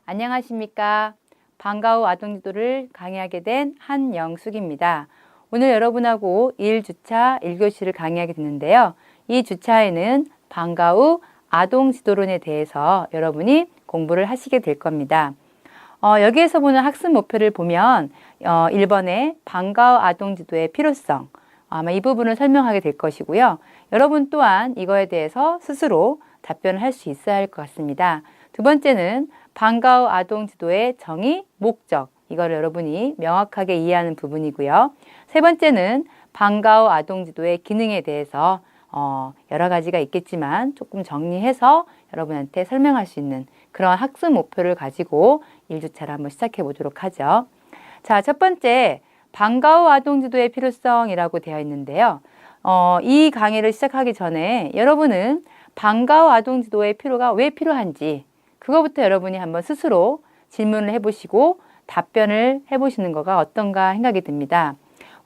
안녕하십니까. 방과 후 아동지도를 강의하게 된 한영숙입니다. 오늘 여러분하고 1주차 1교시를 강의하게 됐는데요. 이 주차에는 방과 후 아동지도론에 대해서 여러분이 공부를 하시게 될 겁니다. 여기에서 보는 학습 목표를 보면 1번의 방과 후 아동지도의 필요성, 아마 이 부분을 설명하게 될 것이고요. 여러분 또한 이거에 대해서 스스로 답변을 할 수 있어야 할 것 같습니다. 두 번째는 방과 후 아동지도의 정의, 목적, 이거를 여러분이 명확하게 이해하는 부분이고요. 세 번째는 방과 후 아동지도의 기능에 대해서 여러 가지가 있겠지만 조금 정리해서 여러분한테 설명할 수 있는 그런 학습 목표를 가지고 1주차를 한번 시작해 보도록 하죠. 자, 첫 번째, 방과 후 아동지도의 필요성이라고 되어 있는데요. 이 강의를 시작하기 전에 여러분은 방과 후 아동지도의 필요가 왜 필요한지 그거부터 여러분이 한번 스스로 질문을 해보시고 답변을 해보시는 거가 어떤가 생각이 듭니다.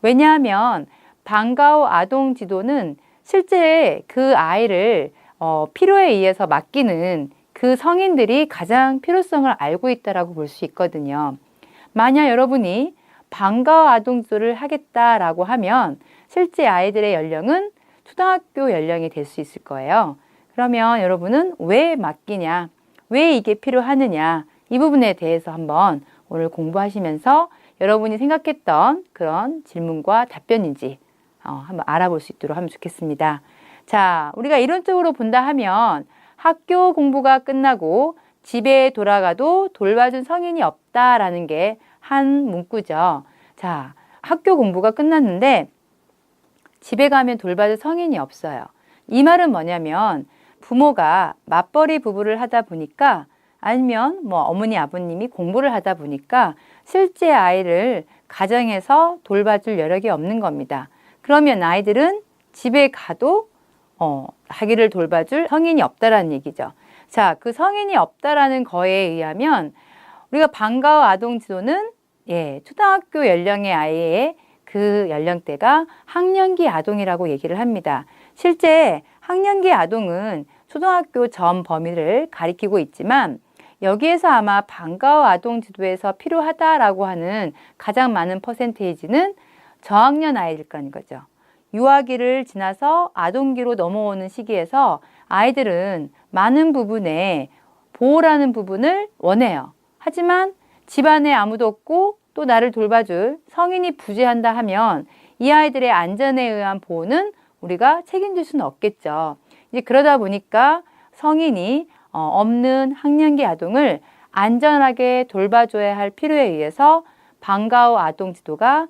왜냐하면 방과 후 아동지도는 실제 그 아이를 필요에 의해서 맡기는 그 성인들이 가장 필요성을 알고 있다라고 볼 수 있거든요. 만약 여러분이 방과 후 아동지도를 하겠다라고 하면 실제 아이들의 연령은 초등학교 연령이 될 수 있을 거예요. 그러면 여러분은 왜 맡기냐, 왜 이게 필요하느냐, 이 부분에 대해서 한번 오늘 공부하시면서 여러분이 생각했던 그런 질문과 답변인지 한번 알아볼 수 있도록 하면 좋겠습니다. 자, 우리가 이론적으로 본다 하면 학교 공부가 끝나고 집에 돌아가도 돌봐준 성인이 없다라는 게 한 문구죠. 자, 학교 공부가 끝났는데 집에 가면 돌봐줄 성인이 없어요. 이 말은 뭐냐면 부모가 맞벌이 부부를 하다 보니까 아니면 어머니 아버님이 공부를 하다 보니까 실제 아이를 가정에서 돌봐줄 여력이 없는 겁니다. 그러면 아이들은 집에 가도 아기를 돌봐줄 성인이 없다라는 얘기죠. 자, 그 성인이 없다라는 거에 의하면 우리가 방과 후 아동지도는 초등학교 연령의 아이의 그 연령대가 학령기 아동이라고 얘기를 합니다. 실제 학령기 아동은 초등학교 전 범위를 가리키고 있지만 여기에서 아마 방과 후 아동지도에서 필요하다라고 하는 가장 많은 퍼센테이지는 저학년 아이일 거라는 거죠. 유아기를 지나서 아동기로 넘어오는 시기에서 아이들은 많은 부분에 보호라는 부분을 원해요. 하지만 집안에 아무도 없고 또 나를 돌봐줄 성인이 부재한다 하면 이 아이들의 안전에 의한 보호는 우리가 책임질 수는 없겠죠. 이제 그러다 보니까 성인이 없는 학령기 아동을 안전하게 돌봐줘야 할 필요에 의해서 방과 후 아동지도가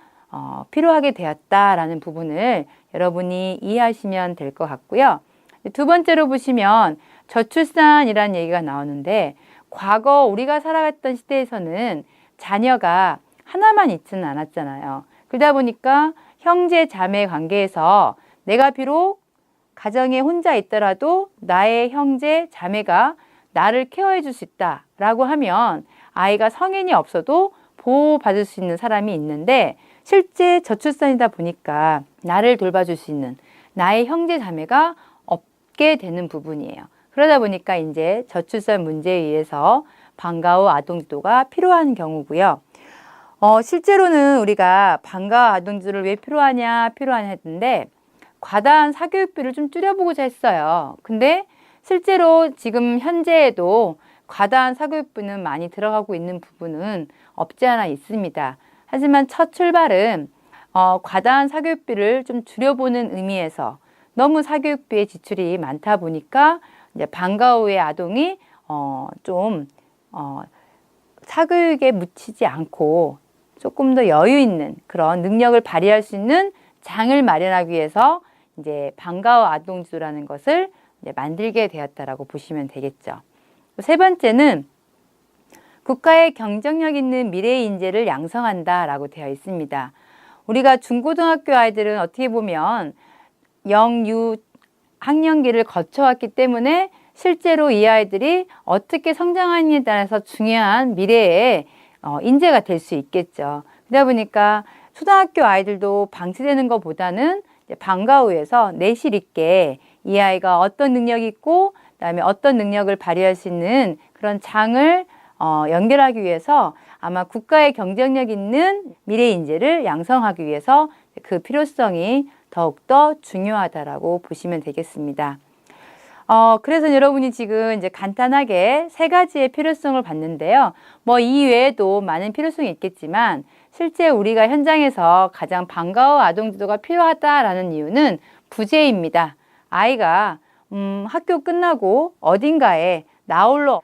필요하게 되었다라는 부분을 여러분이 이해하시면 될 것 같고요. 두 번째로 보시면 저출산이라는 얘기가 나오는데 과거 우리가 살아갔던 시대에서는 자녀가 하나만 있지는 않았잖아요. 그러다 보니까 형제 자매 관계에서 내가 비록 가정에 혼자 있더라도 나의 형제 자매가 나를 케어해 줄 수 있다라고 하면 아이가 성인이 없어도 보호받을 수 있는 사람이 있는데 실제 저출산이다 보니까 나를 돌봐줄 수 있는 나의 형제 자매가 없게 되는 부분이에요. 그러다 보니까 이제 저출산 문제에 의해서 방과 후 아동지도가 필요한 경우고요. 실제로는 우리가 방과 후 아동지도를 왜 필요하냐 했는데 과다한 사교육비를 좀 줄여보고자 했어요. 근데 실제로 지금 현재에도 과다한 사교육비는 많이 들어가고 있는 부분은 없지 않아 있습니다. 하지만 첫 출발은 과다한 사교육비를 좀 줄여보는 의미에서 너무 사교육비의 지출이 많다 보니까 이제 방과 후의 아동이 사교육에 묻히지 않고 조금 더 여유 있는 그런 능력을 발휘할 수 있는 장을 마련하기 위해서 이제 방과 후 아동지도라는 것을 이제 만들게 되었다라고 보시면 되겠죠. 세 번째는 국가의 경쟁력 있는 미래의 인재를 양성한다라고 되어 있습니다. 우리가 중고등학교 아이들은 어떻게 보면 영유 학령기를 거쳐왔기 때문에 실제로 이 아이들이 어떻게 성장하느냐에 따라서 중요한 미래의 인재가 될 수 있겠죠. 그러다 보니까 초등학교 아이들도 방치되는 것보다는 방과 후에서 내실 있게 이 아이가 어떤 능력이 있고 그다음에 어떤 능력을 발휘할 수 있는 그런 장을 연결하기 위해서 아마 국가의 경쟁력 있는 미래 인재를 양성하기 위해서 그 필요성이 더욱더 중요하다라고 보시면 되겠습니다. 그래서 여러분이 지금 이제 간단하게 세 가지의 필요성을 봤는데요. 뭐 이외에도 많은 필요성이 있겠지만 실제 우리가 현장에서 가장 방과후 아동지도가 필요하다라는 이유는 부재입니다. 아이가 학교 끝나고 어딘가에 나홀로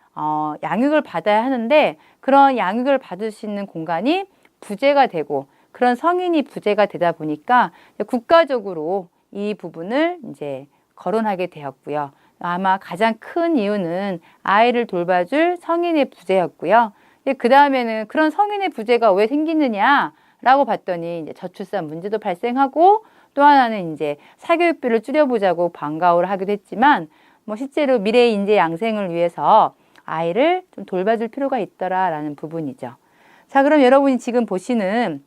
양육을 받아야 하는데 그런 양육을 받을 수 있는 공간이 부재가 되고 그런 성인이 부재가 되다 보니까 국가적으로 이 부분을 이제 거론하게 되었고요. 아마 가장 큰 이유는 아이를 돌봐줄 성인의 부재였고요. 그 다음에는 그런 성인의 부재가 왜 생기느냐라고 봤더니 이제 저출산 문제도 발생하고 또 하나는 이제 사교육비를 줄여보자고 방과후를 하기도 했지만 뭐 실제로 미래 인재 양생을 위해서 아이를 좀 돌봐줄 필요가 있더라라는 부분이죠. 자, 그럼 여러분이 지금 보시는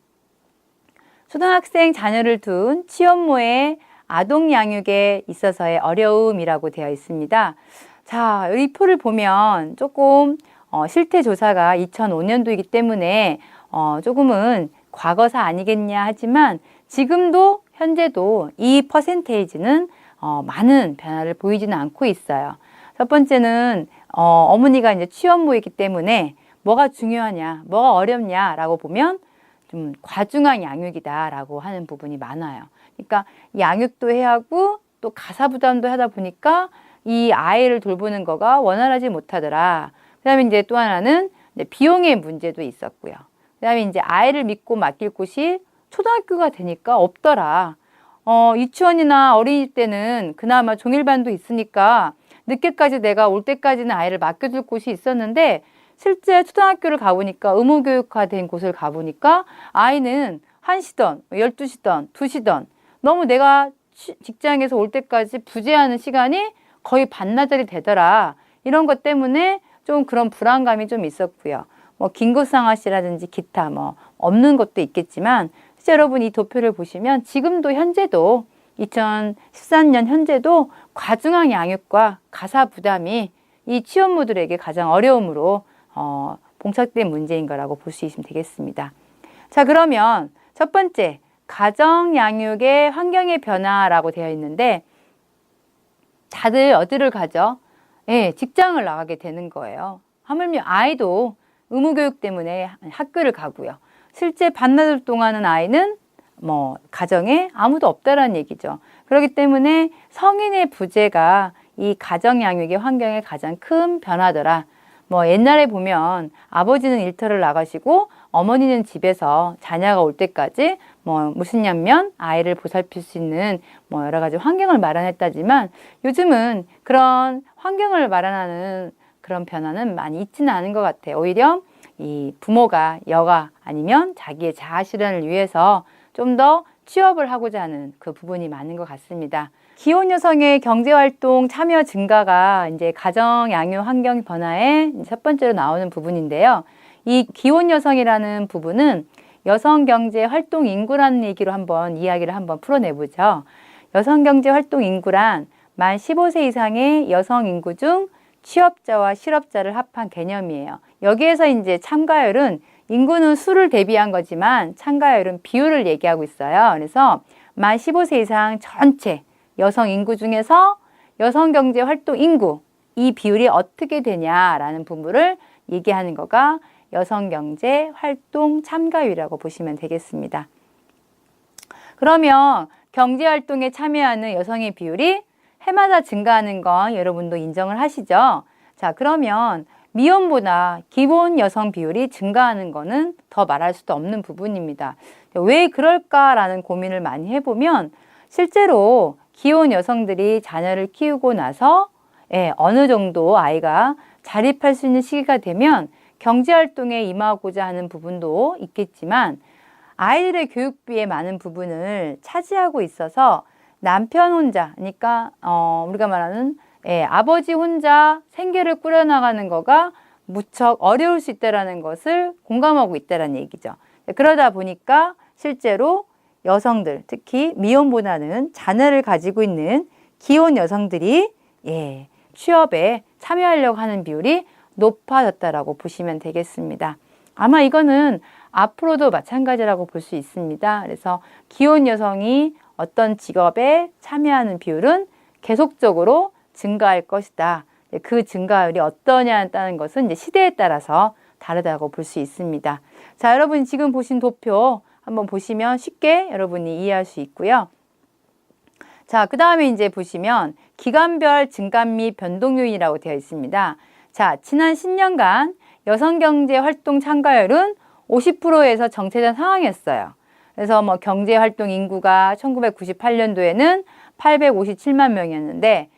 초등학생 자녀를 둔 취업모의 아동 양육에 있어서의 어려움이라고 되어 있습니다. 자, 이 표를 보면 조금 실태 조사가 2005년도이기 때문에 조금은 과거사 아니겠냐 하지만 지금도 현재도 이 퍼센테이지는 많은 변화를 보이지는 않고 있어요. 첫 번째는 어머니가 이제 취업모이기 때문에 뭐가 중요하냐, 뭐가 어렵냐라고 보면 좀 과중한 양육이다라고 하는 부분이 많아요. 그러니까 양육도 해야 하고 또 가사 부담도 하다 보니까 이 아이를 돌보는 거가 원활하지 못하더라. 그다음에 이제 또 하나는 비용의 문제도 있었고요. 그다음에 이제 아이를 믿고 맡길 곳이 초등학교가 되니까 없더라. 유치원이나 어린이 때는 그나마 종일반도 있으니까 늦게까지 내가 올 때까지는 아이를 맡겨줄 곳이 있었는데 실제 초등학교를 가보니까 의무교육화된 곳을 가보니까 아이는 1시던, 12시던, 2시던 너무 내가 직장에서 올 때까지 부재하는 시간이 거의 반나절이 되더라. 이런 것 때문에 좀 그런 불안감이 좀 있었고요. 뭐 긴급상황시라든지 기타 뭐 없는 것도 있겠지만 실제 여러분 이 도표를 보시면 지금도 현재도 2013년 현재도 과중한 양육과 가사 부담이 이 취업모들에게 가장 어려움으로 봉착된 문제인 거라고 볼 수 있으면 되겠습니다. 자, 그러면 첫 번째 가정 양육의 환경의 변화라고 되어 있는데 다들 어디를 가죠? 예, 직장을 나가게 되는 거예요. 하물며 아이도 의무교육 때문에 학교를 가고요. 실제 반나절 동안은 아이는 뭐 가정에 아무도 없다라는 얘기죠. 그렇기 때문에 성인의 부재가 이 가정 양육의 환경의 가장 큰 변화더라. 뭐 옛날에 보면 아버지는 일터를 나가시고 어머니는 집에서 자녀가 올 때까지 뭐 무슨 냐면 아이를 보살필 수 있는 뭐 여러 가지 환경을 마련했다지만 요즘은 그런 환경을 마련하는 그런 변화는 많이 있지는 않은 것 같아요. 오히려 이 부모가 여가 아니면 자기의 자아 실현을 위해서 좀 더 취업을 하고자 하는 그 부분이 많은 것 같습니다. 기혼 여성의 경제활동 참여 증가가 이제 가정 양육 환경 변화의 첫 번째로 나오는 부분인데요. 이 기혼 여성이라는 부분은 여성 경제 활동 인구라는 얘기로 한번 이야기를 한번 풀어내보죠. 여성 경제 활동 인구란 만 15세 이상의 여성 인구 중 취업자와 실업자를 합한 개념이에요. 여기에서 이제 참가율은 인구는 수를 대비한 거지만 참가율은 비율을 얘기하고 있어요. 그래서 만 15세 이상 전체 여성 인구 중에서 여성 경제 활동 인구 이 비율이 어떻게 되냐라는 부분을 얘기하는 거가 여성 경제 활동 참가율이라고 보시면 되겠습니다. 그러면 경제 활동에 참여하는 여성의 비율이 해마다 증가하는 건 여러분도 인정을 하시죠? 자, 그러면 미혼보다 기혼 여성 비율이 증가하는 거는 더 말할 수도 없는 부분입니다. 왜 그럴까라는 고민을 많이 해보면 실제로 기혼 여성들이 자녀를 키우고 나서 어느 정도 아이가 자립할 수 있는 시기가 되면 경제활동에 임하고자 하는 부분도 있겠지만 아이들의 교육비의 많은 부분을 차지하고 있어서 남편 혼자, 그러니까 우리가 말하는 아버지 혼자 생계를 꾸려나가는 거가 무척 어려울 수 있다는 것을 공감하고 있다는 얘기죠. 그러다 보니까 실제로 여성들, 특히 미혼보다는 자녀를 가지고 있는 기혼 여성들이 취업에 참여하려고 하는 비율이 높아졌다라고 보시면 되겠습니다. 아마 이거는 앞으로도 마찬가지라고 볼 수 있습니다. 그래서 기혼 여성이 어떤 직업에 참여하는 비율은 계속적으로 증가할 것이다. 그 증가율이 어떠냐는 것은 이제 시대에 따라서 다르다고 볼 수 있습니다. 자, 여러분 지금 보신 도표 한번 보시면 쉽게 여러분이 이해할 수 있고요. 자, 그 다음에 이제 보시면 기간별 증감 및 변동 요인이라고 되어 있습니다. 자, 지난 10년간 여성경제활동 참가율은 50%에서 정체된 상황이었어요. 그래서 뭐 경제활동 인구가 1998년도에는 857만 명이었는데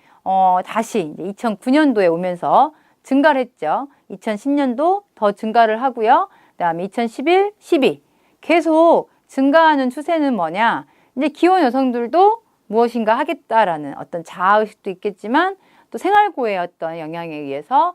다시 이제 2009년도에 오면서 증가를 했죠. 2010년도 더 증가를 하고요. 그다음에 2011, 12 계속 증가하는 추세는 뭐냐? 이제 기혼 여성들도 무엇인가 하겠다라는 어떤 자아의식도 있겠지만 또 생활고의 어떤 영향에 의해서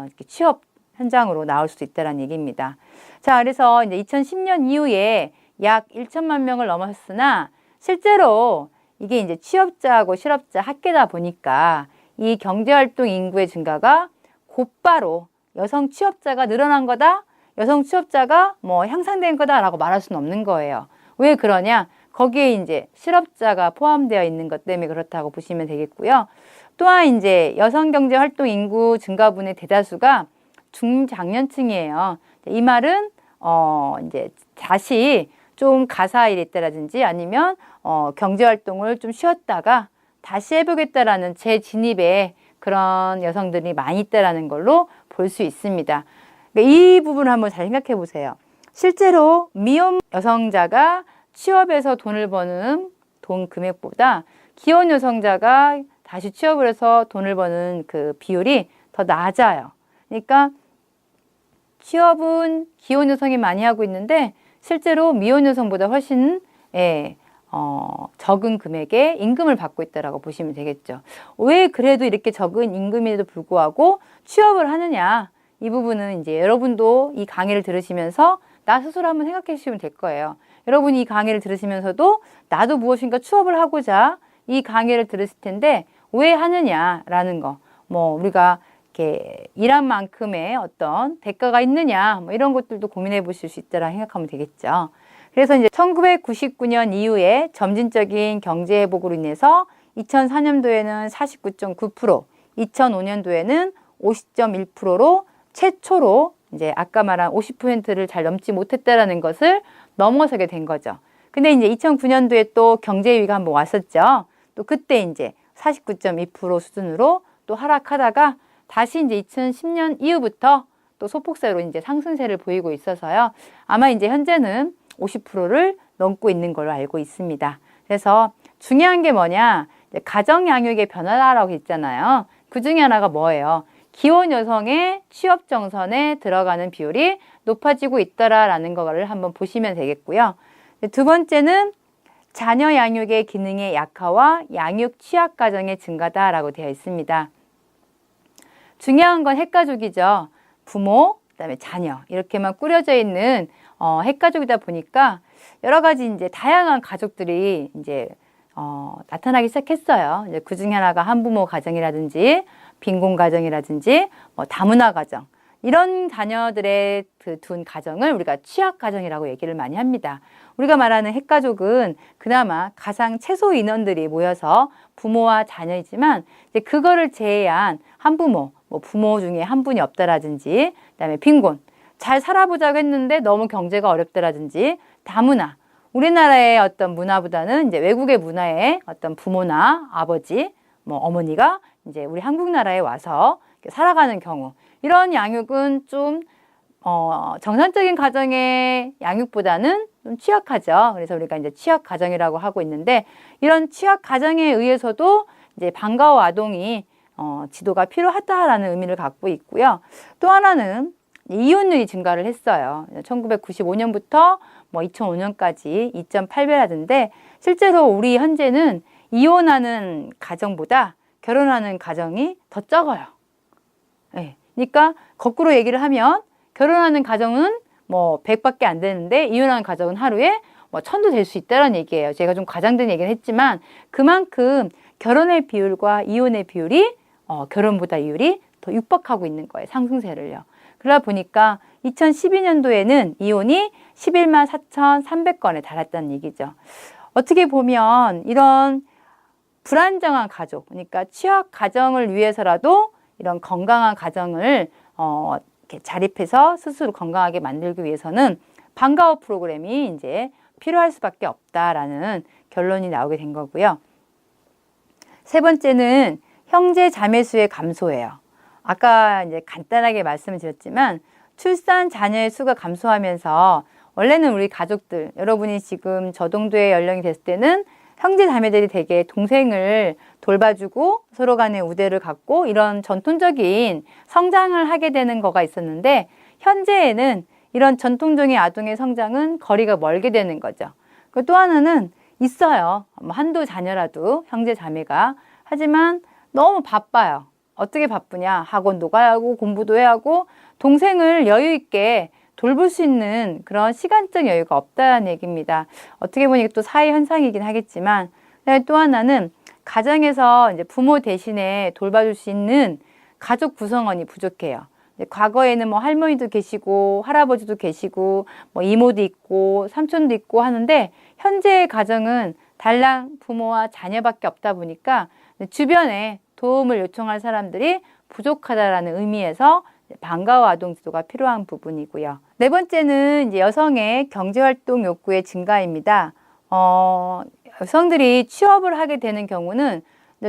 이렇게 취업 현장으로 나올 수도 있다는 얘기입니다. 자, 그래서 이제 2010년 이후에 약 1천만 명을 넘었으나 실제로 이게 이제 취업자하고 실업자 합계다 보니까 이 경제활동 인구의 증가가 곧바로 여성 취업자가 늘어난 거다, 여성 취업자가 뭐 향상된 거다라고 말할 수는 없는 거예요. 왜 그러냐? 거기에 이제 실업자가 포함되어 있는 것 때문에 그렇다고 보시면 되겠고요. 또한 이제 여성 경제 활동 인구 증가분의 대다수가 중장년층이에요. 이 말은 이제 다시 좀 가사일이 있다라든지 아니면 경제 활동을 좀 쉬었다가 다시 해보겠다라는 재진입에 그런 여성들이 많이 있다라는 걸로 볼 수 있습니다. 그러니까 이 부분을 한번 잘 생각해 보세요. 실제로 미혼 여성자가 취업해서 돈을 버는 돈 금액보다 기혼 여성자가 다시 취업을 해서 돈을 버는 그 비율이 더 낮아요. 그러니까 취업은 기혼 여성이 많이 하고 있는데 실제로 미혼 여성보다 훨씬 적은 금액의 임금을 받고 있다라고 보시면 되겠죠. 왜 그래도 이렇게 적은 임금에도 불구하고 취업을 하느냐? 이 부분은 이제 여러분도 이 강의를 들으시면서 나 스스로 한번 생각해 주시면 될 거예요. 여러분이 이 강의를 들으시면서도 나도 무엇인가 취업을 하고자 이 강의를 들으실 텐데 왜 하느냐라는 거. 뭐 우리가 이렇게 일한 만큼의 어떤 대가가 있느냐, 뭐 이런 것들도 고민해 보실 수 있다라 생각하면 되겠죠. 그래서 이제 1999년 이후에 점진적인 경제 회복으로 인해서 2004년도에는 49.9%, 2005년도에는 50.1%로 최초로 이제 아까 말한 50%를 잘 넘지 못했다라는 것을 넘어서게 된 거죠. 근데 이제 2009년도에 또 경제 위기가 한번 왔었죠. 또 그때 이제 49.2% 수준으로 또 하락하다가 다시 이제 2010년 이후부터 또 소폭세로 이제 상승세를 보이고 있어서요. 아마 이제 현재는 50%를 넘고 있는 걸로 알고 있습니다. 그래서 중요한 게 뭐냐? 가정 양육의 변화라고 했잖아요. 그 중에 하나가 뭐예요? 기혼 여성의 취업 정선에 들어가는 비율이 높아지고 있더라라는 거를 한번 보시면 되겠고요. 두 번째는 자녀 양육의 기능의 약화와 양육 취약 가정의 증가다라고 되어 있습니다. 중요한 건 핵가족이죠. 부모, 그다음에 자녀 이렇게만 꾸려져 있는 핵가족이다 보니까 여러 가지 이제 다양한 가족들이 이제 나타나기 시작했어요. 이제 그 중에 하나가 한부모 가정이라든지 빈곤 가정이라든지 뭐 다문화 가정 이런 자녀들의 둔 가정을 우리가 취약 가정이라고 얘기를 많이 합니다. 우리가 말하는 핵가족은 그나마 가장 최소 인원들이 모여서 부모와 자녀이지만 이제 그거를 제외한 한부모, 뭐 부모 중에 한 분이 없다라든지 그다음에 빈곤, 잘 살아보자고 했는데 너무 경제가 어렵다라든지 다문화, 우리나라의 어떤 문화보다는 이제 외국의 문화에 어떤 부모나 아버지, 뭐 어머니가 이제 우리 한국 나라에 와서 살아가는 경우 이런 양육은 좀 정상적인 가정의 양육보다는 좀 취약하죠. 그래서 우리가 이제 취약 가정이라고 하고 있는데 이런 취약 가정에 의해서도 이제 방과후 아동이 지도가 필요하다라는 의미를 갖고 있고요. 또 하나는 이혼율이 증가를 했어요. 1995년부터 뭐 2005년까지 2.8배라던데 실제로 우리 현재는 이혼하는 가정보다 결혼하는 가정이 더 적어요. 네. 그러니까 거꾸로 얘기를 하면 결혼하는 가정은 뭐 100밖에 안 되는데 이혼하는 가정은 하루에 뭐 1000도 될 수 있다는 얘기예요. 제가 좀 과장된 얘기를 했지만 그만큼 결혼의 비율과 이혼의 비율이 결혼보다 이율이 더 육박하고 있는 거예요. 상승세를요. 그러다 보니까 2012년도에는 이혼이 11만 4,300건에 달했다는 얘기죠. 어떻게 보면 이런 불안정한 가족, 그러니까 취약 가정을 위해서라도 이런 건강한 가정을 이렇게 자립해서 스스로 건강하게 만들기 위해서는 방과후 프로그램이 이제 필요할 수밖에 없다라는 결론이 나오게 된 거고요. 세 번째는 형제 자매 수의 감소예요. 아까 이제 간단하게 말씀을 드렸지만 출산 자녀의 수가 감소하면서 원래는 우리 가족들, 여러분이 지금 저 정도의 연령이 됐을 때는 형제 자매들이 되게 동생을 돌봐주고 서로 간의 우대를 갖고 이런 전통적인 성장을 하게 되는 거가 있었는데 현재에는 이런 전통적인 아동의 성장은 거리가 멀게 되는 거죠. 또 하나는 있어요. 한두 자녀라도 형제 자매가. 하지만 너무 바빠요. 어떻게 바쁘냐? 학원도 가야 하고 공부도 해야 하고 동생을 여유 있게 돌볼 수 있는 그런 시간적 여유가 없다는 얘기입니다. 어떻게 보니 또 사회 현상이긴 하겠지만 또 하나는 가정에서 이제 부모 대신에 돌봐줄 수 있는 가족 구성원이 부족해요. 과거에는 뭐 할머니도 계시고 할아버지도 계시고 뭐 이모도 있고 삼촌도 있고 하는데 현재의 가정은 달랑 부모와 자녀밖에 없다 보니까 주변에 도움을 요청할 사람들이 부족하다라는 의미에서 방과후 아동 지도가 필요한 부분이고요. 네 번째는 이제 여성의 경제활동 욕구의 증가입니다. 여성들이 취업을 하게 되는 경우는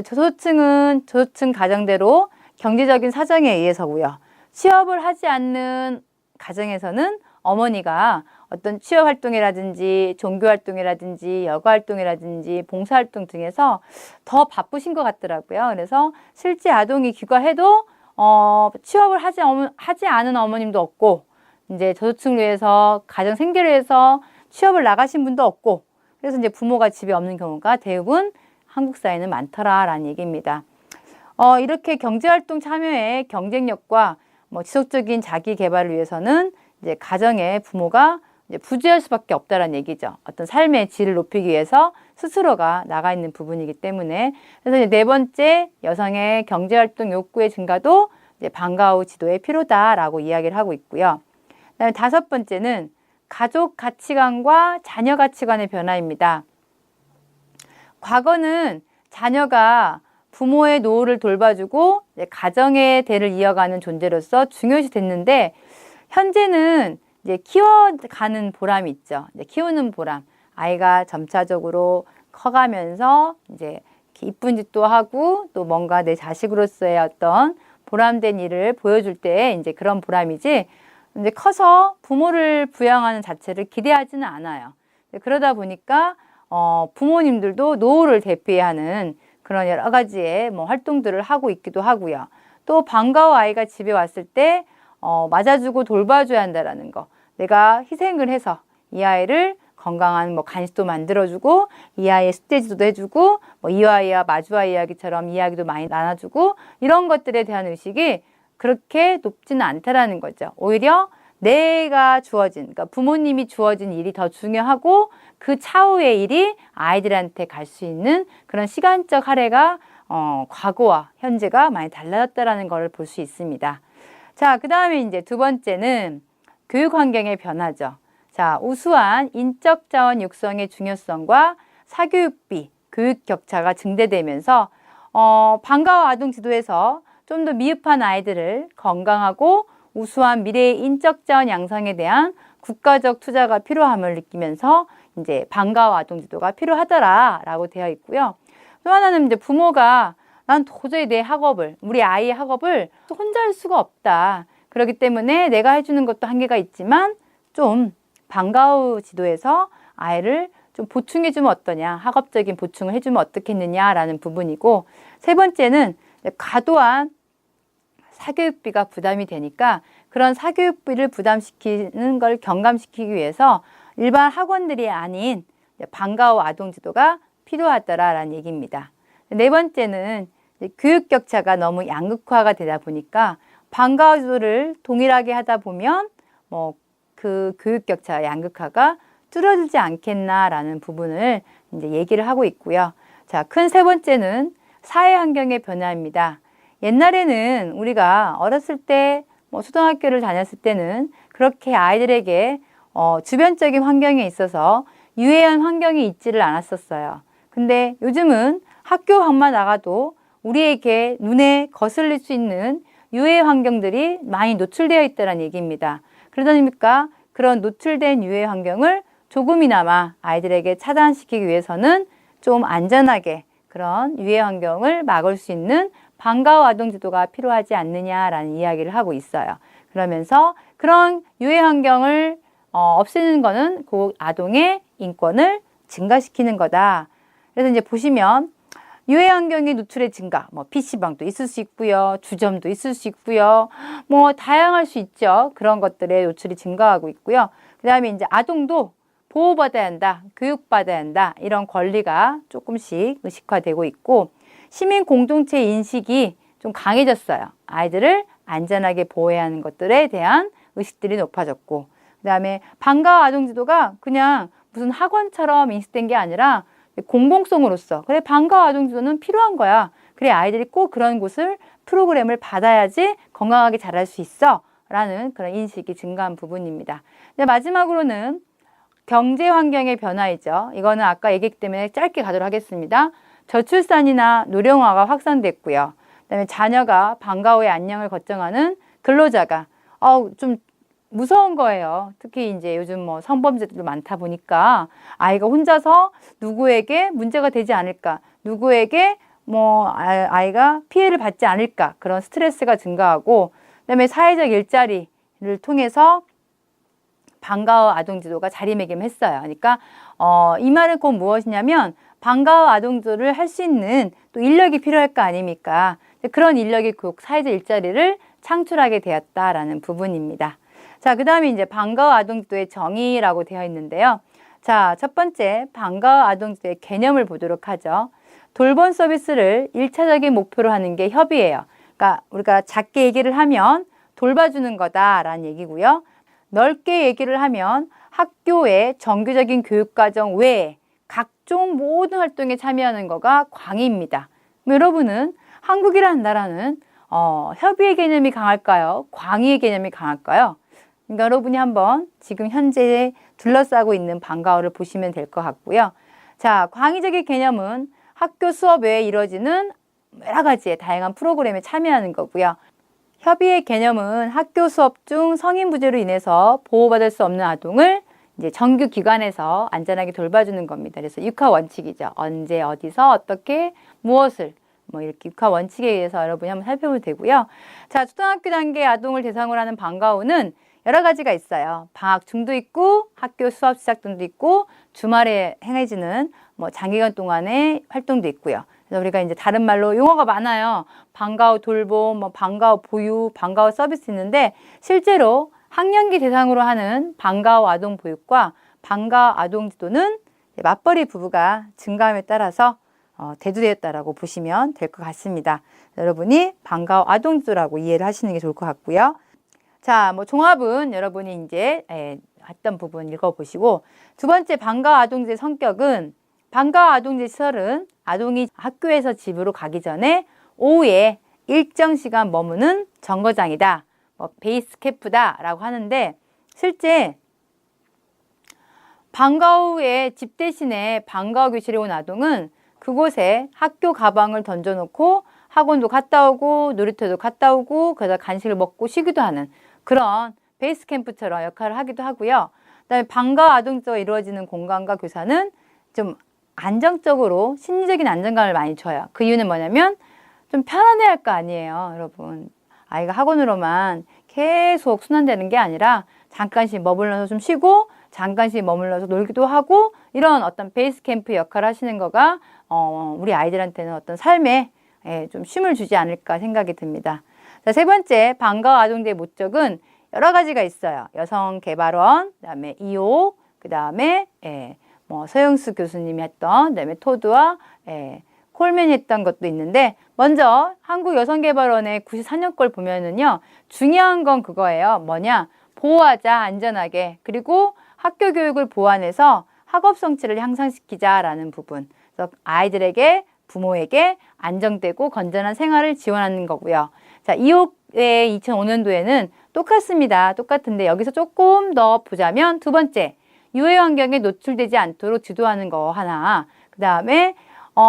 저소층은 저소층 가정대로 경제적인 사정에 의해서고요. 취업을 하지 않는 가정에서는 어머니가 어떤 취업활동이라든지 종교활동이라든지 여가활동이라든지 봉사활동 등에서 더 바쁘신 것 같더라고요. 그래서 실제 아동이 귀가해도 취업을 하지 않은 어머님도 없고 이제 저소층을 위해서 가정 생계를 위해서 취업을 나가신 분도 없고 그래서 이제 부모가 집에 없는 경우가 대부분 한국 사회는 많더라라는 얘기입니다. 이렇게 경제활동 참여의 경쟁력과 지속적인 자기 개발을 위해서는 이제 가정의 부모가 이제 부주의할 수밖에 없다라는 얘기죠. 어떤 삶의 질을 높이기 위해서 스스로가 나가 있는 부분이기 때문에 그래서 이제 네 번째 여성의 경제활동 욕구의 증가도 이제 방과후 지도의 필요다라고 이야기를 하고 있고요. 그다음에 다섯 번째는 가족 가치관과 자녀 가치관의 변화입니다. 과거는 자녀가 부모의 노후를 돌봐주고 가정의 대를 이어가는 존재로서 중요시 됐는데 현재는 이제 키워가는 보람이 있죠. 이제 키우는 보람. 아이가 점차적으로 커가면서 이제 이쁜 짓도 하고 또 뭔가 내 자식으로서의 어떤 보람된 일을 보여줄 때 이제 그런 보람이지 이제 커서 부모를 부양하는 자체를 기대하지는 않아요. 그러다 보니까 부모님들도 노후를 대피하는 그런 여러 가지의 활동들을 하고 있기도 하고요. 또 방과후 아이가 집에 왔을 때 맞아주고 돌봐줘야 한다라는 거. 내가 희생을 해서 이 아이를 건강한 간식도 만들어주고 이 아이의 숙제지도 해주고 이 아이와 마주와 이야기처럼 이야기도 많이 나눠주고 이런 것들에 대한 의식이 그렇게 높지는 않다라는 거죠. 오히려 내가 주어진, 그러니까 부모님이 주어진 일이 더 중요하고 그 차후의 일이 아이들한테 갈 수 있는 그런 시간적 할애가 과거와 현재가 많이 달라졌다라는 걸 볼 수 있습니다. 자, 그 다음에 이제 두 번째는 교육 환경의 변화죠. 자, 우수한 인적 자원 육성의 중요성과 사교육비, 교육 격차가 증대되면서 방과후 아동 지도에서 좀 더 미흡한 아이들을 건강하고 우수한 미래의 인적 자원 양성에 대한 국가적 투자가 필요함을 느끼면서 이제 방과후 아동 지도가 필요하더라라고 되어 있고요. 또 하나는 이제 부모가 난 도저히 내 학업을, 우리 아이의 학업을 혼자 할 수가 없다. 그렇기 때문에 내가 해주는 것도 한계가 있지만 좀 방과후 지도에서 아이를 좀 보충해주면 어떠냐, 학업적인 보충을 해주면 어떻겠느냐라는 부분이고, 세 번째는 과도한 사교육비가 부담이 되니까 그런 사교육비를 부담시키는 걸 경감시키기 위해서 일반 학원들이 아닌 방과후 아동 지도가 필요하더라라는 얘기입니다. 네 번째는 교육 격차가 너무 양극화가 되다 보니까 방과후 지도를 동일하게 하다 보면 그 교육 격차 양극화가 뚫어지지 않겠나라는 부분을 이제 얘기를 하고 있고요. 자, 큰 세 번째는 사회 환경의 변화입니다. 옛날에는 우리가 어렸을 때 뭐 초등학교를 다녔을 때는 그렇게 아이들에게 주변적인 환경에 있어서 유해한 환경이 있지를 않았었어요. 근데 요즘은 학교 밖만 나가도 우리에게 눈에 거슬릴 수 있는 유해 환경들이 많이 노출되어 있다는 얘기입니다. 그러다 보니까 그런 노출된 유해 환경을 조금이나마 아이들에게 차단시키기 위해서는 좀 안전하게 그런 유해 환경을 막을 수 있는 방과후 아동 지도가 필요하지 않느냐라는 이야기를 하고 있어요. 그러면서 그런 유해 환경을 없애는 거는 그 아동의 인권을 증가시키는 거다. 그래서 이제 보시면 유해 환경의 노출의 증가, 뭐 PC방도 있을 수 있고요, 주점도 있을 수 있고요, 뭐 다양할 수 있죠. 그런 것들의 노출이 증가하고 있고요. 그 다음에 이제 아동도 보호받아야 한다, 교육받아야 한다, 이런 권리가 조금씩 의식화되고 있고, 시민 공동체 인식이 좀 강해졌어요. 아이들을 안전하게 보호해야 하는 것들에 대한 의식들이 높아졌고, 그 다음에 방과후 아동 지도가 그냥 무슨 학원처럼 인식된 게 아니라 공공성으로서, 그래, 방과후 아동 지도는 필요한 거야. 그래, 아이들이 꼭 그런 곳을 프로그램을 받아야지 건강하게 자랄 수 있어 라는 그런 인식이 증가한 부분입니다. 이제 마지막으로는 경제 환경의 변화이죠. 이거는 아까 얘기했기 때문에 짧게 가도록 하겠습니다. 저출산이나 노령화가 확산됐고요. 그다음에 자녀가 방과후의 안녕을 걱정하는 근로자가 좀 무서운 거예요. 특히 이제 요즘 뭐 성범죄들도 많다 보니까 아이가 혼자서 누구에게 문제가 되지 않을까, 누구에게 뭐 아이가 피해를 받지 않을까, 그런 스트레스가 증가하고, 그다음에 사회적 일자리를 통해서 방과후 아동 지도가 자리매김했어요. 그러니까 이 말은 꼭 무엇이냐면 방과후 아동 지도를 할 수 있는 또 인력이 필요할 거 아닙니까? 그런 인력이 그 사회적 일자리를 창출하게 되었다라는 부분입니다. 자, 그 다음에 이제 방과후 아동 지도의 정의라고 되어 있는데요. 자, 첫 번째 방과후 아동 지도의 개념을 보도록 하죠. 돌봄 서비스를 1차적인 목표로 하는 게 협의예요. 그러니까 우리가 작게 얘기를 하면 돌봐주는 거다라는 얘기고요. 넓게 얘기를 하면 학교의 정규적인 교육과정 외에 각종 모든 활동에 참여하는 거가 광의입니다. 여러분은 한국이라는 나라는 협의의 개념이 강할까요? 광의의 개념이 강할까요? 그러니까 여러분이 한번 지금 현재 둘러싸고 있는 방과후를 보시면 될 것 같고요. 자, 광의적인 개념은 학교 수업 외에 이루어지는 여러 가지의 다양한 프로그램에 참여하는 거고요. 협의의 개념은 학교 수업 중 성인 부재로 인해서 보호받을 수 없는 아동을 이제 정규 기관에서 안전하게 돌봐주는 겁니다. 그래서 육하 원칙이죠. 언제, 어디서, 어떻게, 무엇을, 뭐 이렇게 육하 원칙에 의해서 여러분이 한번 살펴보면 되고요. 자, 초등학교 단계 아동을 대상으로 하는 방과후는 여러 가지가 있어요. 방학 중도 있고, 학교 수업 시작 등도 있고, 주말에 행해지는 뭐 장기간 동안의 활동도 있고요. 그래서 우리가 이제 다른 말로 용어가 많아요. 방과후 돌봄, 뭐 방과후 보육, 방과후 서비스 있는데 실제로 학령기 대상으로 하는 방과후 아동 보육과 방과후 아동 지도는 맞벌이 부부가 증가함에 따라서 대두되었다라고 보시면 될 것 같습니다. 여러분이 방과후 아동 지도라고 이해를 하시는 게 좋을 것 같고요. 자, 뭐 종합은 여러분이 이제 했던 부분 읽어보시고, 두 번째 방과후 아동지의 성격은 방과후 아동지 시설은 아동이 학교에서 집으로 가기 전에 오후에 일정 시간 머무는 정거장이다, 뭐 베이스 캠프다라고 하는데, 실제 방과후에 집 대신에 방과후 교실에 온 아동은 그곳에 학교 가방을 던져놓고 학원도 갔다 오고 놀이터도 갔다 오고 그러다 간식을 먹고 쉬기도 하는 그런 베이스 캠프처럼 역할을 하기도 하고요. 그다음에 방과후 아동지도가 이루어지는 공간과 교사는 좀 안정적으로 심리적인 안정감을 많이 줘요. 그 이유는 뭐냐면 좀 편안해야 할 거 아니에요, 여러분. 아이가 학원으로만 계속 순환되는 게 아니라 잠깐씩 머물러서 좀 쉬고 잠깐씩 머물러서 놀기도 하고, 이런 어떤 베이스 캠프 역할을 하시는 거가 우리 아이들한테는 어떤 삶에 좀 쉼을 주지 않을까 생각이 듭니다. 자, 세 번째 방과후 아동지의 목적은 여러 가지가 있어요. 여성개발원, 그다음에 이호, 그다음에 뭐 서영수 교수님이 했던, 그다음에 토드와 콜맨이 했던 것도 있는데, 먼저 한국여성개발원의 94년 걸 보면은요, 중요한 건 그거예요. 뭐냐? 보호하자, 안전하게. 그리고 학교 교육을 보완해서 학업 성취를 향상시키자라는 부분. 그래서 아이들에게 부모에게 안정되고 건전한 생활을 지원하는 거고요. 자, 이후에 2005년도에는 똑같습니다. 똑같은데 여기서 조금 더 보자면 두 번째, 유해 환경에 노출되지 않도록 지도하는 거 하나. 그 다음에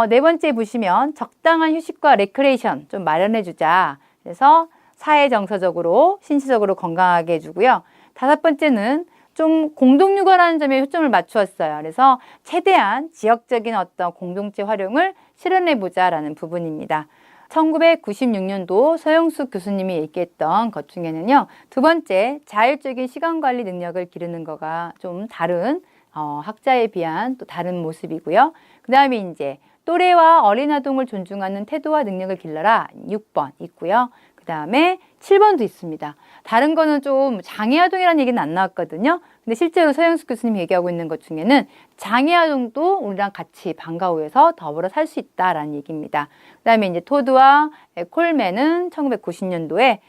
네 번째 보시면 적당한 휴식과 레크레이션 좀 마련해주자. 그래서 사회 정서적으로, 신체적으로 건강하게 해주고요. 다섯 번째는 좀 공동육아라는 점에 초점을 맞추었어요. 그래서 최대한 지역적인 어떤 공동체 활용을 실현해보자라는 부분입니다. 1996년도 서영숙 교수님이 얘기했던 것 중에는요, 두 번째, 자율적인 시간관리 능력을 기르는 거가 좀 다른, 학자에 비한 또 다른 모습이고요. 그 다음에 이제 또래와 어린 아동을 존중하는 태도와 능력을 길러라 6번 있고요. 그 다음에 7번도 있습니다. 다른 거는 좀 장애아동이라는 얘기는 안 나왔거든요. 근데 실제로 서영숙 교수님이 얘기하고 있는 것 중에는 장애아동도 우리랑 같이 방과후에서 더불어 살 수 있다라는 얘기입니다. 그 다음에 이제 토드와 콜맨은 1990년도에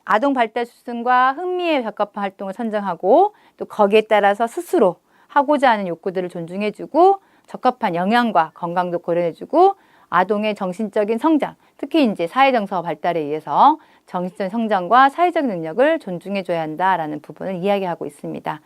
아동 발달 수준과 흥미에 적합한 활동을 선정하고 또 거기에 따라서 스스로 하고자 하는 욕구들을 존중해주고 적합한 영양과 건강도 고려해주고 아동의 정신적인 성장, 특히 이제 사회정서 발달에 의해서 정신적 성장과 사회적 능력을 존중해줘야 한다라는 부분을 이야기하고 있습니다.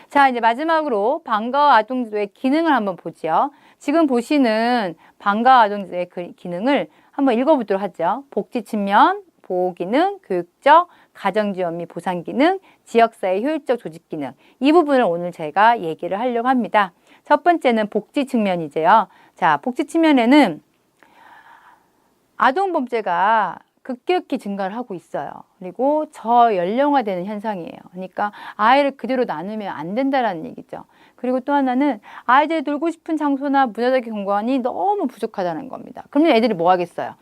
자, 이제 마지막으로 방과후 아동지도의 기능을 한번 보죠. 지금 보시는 방과후 아동지도의 기능을 한번 읽어보도록 하죠. 복지 측면, 보호기능, 교육적, 가정지원 및 보상기능, 지역사회 효율적 조직기능. 이 부분을 오늘 제가 얘기를 하려고 합니다. 첫 번째는 복지 측면이제요. 자, 복지 측면에는 아동범죄가 급격히 증가를 하고 있어요. 그리고 저연령화되는 현상이에요. 그러니까 아이를 그대로 나누면 안 된다라는 얘기죠. 그리고 또 하나는 아이들이 놀고 싶은 장소나 문화적인 공간이 너무 부족하다는 겁니다. 그러면 애들이 뭐 하겠어요?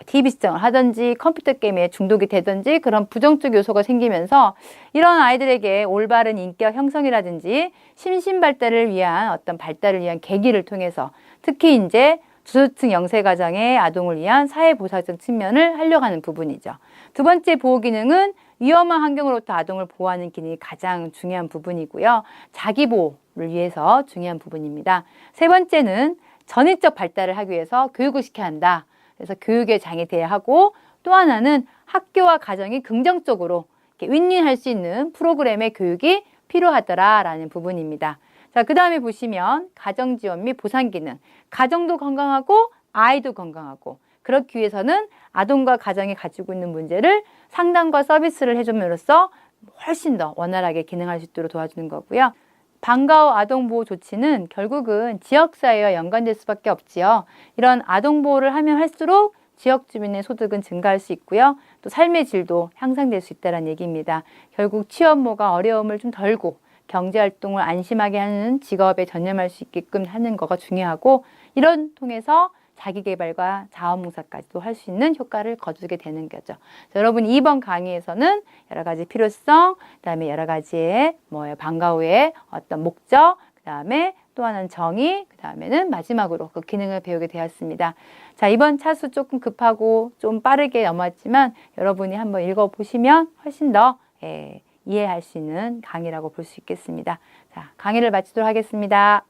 TV 시청을 하든지 컴퓨터 게임에 중독이 되든지 그런 부정적 요소가 생기면서 이런 아이들에게 올바른 인격 형성이라든지 심신 발달을 위한 어떤 발달을 위한 계기를 통해서 특히 이제 저소득층 영세가정의 아동을 위한 사회보상적 측면을 하려고 하는 부분이죠. 두 번째 보호 기능은 위험한 환경으로부터 아동을 보호하는 기능이 가장 중요한 부분이고요. 자기보호를 위해서 중요한 부분입니다. 세 번째는 전위적 발달을 하기 위해서 교육을 시켜야 한다. 그래서 교육의 장이 돼야 하고 또 하나는 학교와 가정이 긍정적으로 윈윈할 수 있는 프로그램의 교육이 필요하더라라는 부분입니다. 자, 그 다음에 보시면 가정지원 및 보상기능. 가정도 건강하고 아이도 건강하고 그렇기 위해서는 아동과 가정이 가지고 있는 문제를 상담과 서비스를 해줌으로써 훨씬 더 원활하게 기능할 수 있도록 도와주는 거고요. 방과후 아동보호 조치는 결국은 지역사회와 연관될 수밖에 없지요. 이런 아동보호를 하면 할수록 지역 주민의 소득은 증가할 수 있고요. 또 삶의 질도 향상될 수 있다는 얘기입니다. 결국 취업모가 어려움을 좀 덜고 경제활동을 안심하게 하는 직업에 전념할 수 있게끔 하는 거가 중요하고 이런 통해서 자기개발과 자원봉사까지도 할 수 있는 효과를 거두게 되는 거죠. 여러분 이번 강의에서는 여러 가지 필요성, 그다음에 여러 가지의 방과후의 어떤 목적, 그다음에 또 하나는 정의, 그다음에는 마지막으로 그 기능을 배우게 되었습니다. 자, 이번 차수 조금 급하고 좀 빠르게 넘어왔지만 여러분이 한번 읽어보시면 훨씬 더 이해할 수 있는 강의라고 볼 수 있겠습니다. 자, 강의를 마치도록 하겠습니다.